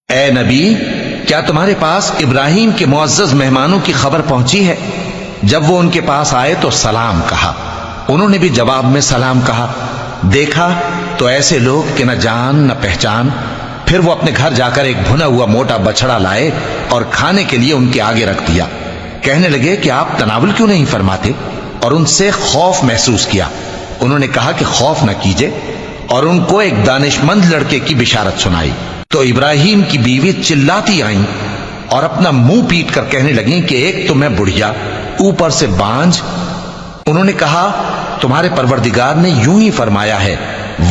اے نبی، کیا تمہارے پاس ابراہیم کے معزز مہمانوں کی خبر پہنچی ہے؟ جب وہ ان کے پاس آئے تو سلام کہا، انہوں نے بھی جواب میں سلام کہا۔ دیکھا تو ایسے لوگ کہ نہ جان نہ پہچان۔ پھر وہ اپنے گھر جا کر ایک بھنا ہوا موٹا بچڑا لائے اور کھانے کے لیے ان کے آگے رکھ دیا۔ کہنے لگے کہ آپ تناول کیوں نہیں فرماتے؟ اور ان سے خوف محسوس کیا۔ انہوں نے کہا کہ خوف نہ کیجے، اور ان کو ایک دانش مند لڑکے کی بشارت سنائی۔ تو ابراہیم کی بیوی چلاتی آئیں اور اپنا منہ پیٹ کر کہنے لگیں کہ ایک تو میں بڑھیا، اوپر سے بانجھ۔ انہوں نے کہا تمہارے پروردگار نے یوں ہی فرمایا ہے،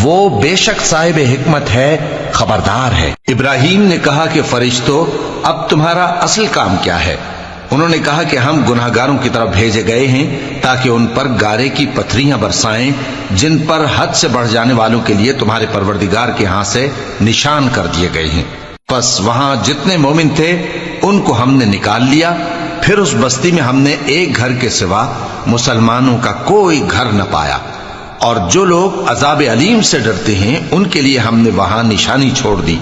وہ بے شک صاحب حکمت ہے، خبردار ہے۔ ابراہیم نے کہا کہ فرشتو، اب تمہارا اصل کام کیا ہے؟ انہوں نے کہا کہ ہم گناہگاروں کی طرف بھیجے گئے ہیں تاکہ ان پر گارے کی پتھریاں برسائیں جن پر حد سے بڑھ جانے والوں کے لیے تمہارے پروردگار کے ہاں سے نشان کر دیے گئے ہیں۔ پس وہاں جتنے مومن تھے ان کو ہم نے نکال لیا۔ پھر اس بستی میں ہم نے ایک گھر کے سوا مسلمانوں کا کوئی گھر نہ پایا، اور جو لوگ عذاب علیم سے ڈرتے ہیں ان کے لیے ہم نے وہاں نشانی چھوڑ دی۔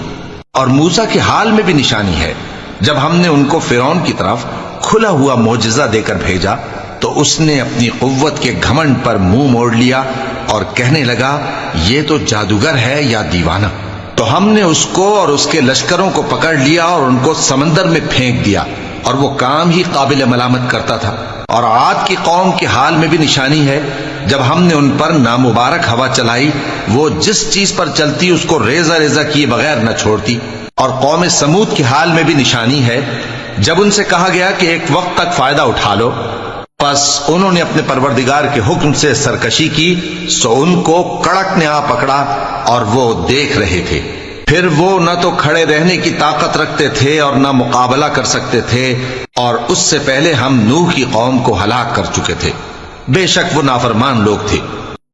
اور موسیٰ کے حال میں بھی نشانی ہے، جب ہم نے ان کو فرعون کی طرف کھلا ہوا معجزہ دے کر بھیجا تو اس نے اپنی قوت کے گھمنڈ پر منہ موڑ لیا اور کہنے لگا یہ تو جادوگر ہے یا دیوانہ۔ تو ہم نے اس کو اور اس کے لشکروں کو پکڑ لیا اور ان کو سمندر میں پھینک دیا، اور وہ کام ہی قابل ملامت کرتا تھا۔ اور عاد کی قوم کے حال میں بھی نشانی ہے، جب ہم نے ان پر نامبارک ہوا چلائی، وہ جس چیز پر چلتی اس کو ریزہ ریزہ کیے بغیر نہ چھوڑتی۔ اور قوم سمود کے حال میں بھی نشانی ہے، جب ان سے کہا گیا کہ ایک وقت تک فائدہ اٹھا لو، پس انہوں نے اپنے پروردگار کے حکم سے سرکشی کی، سو ان کو کڑک نے آ پکڑا اور وہ دیکھ رہے تھے۔ پھر وہ نہ تو کھڑے رہنے کی طاقت رکھتے تھے اور نہ مقابلہ کر سکتے تھے، اور اس سے پہلے ہم نوح کی قوم کو ہلاک کر چکے تھے۔ بے شک وہ نافرمان لوگ تھے۔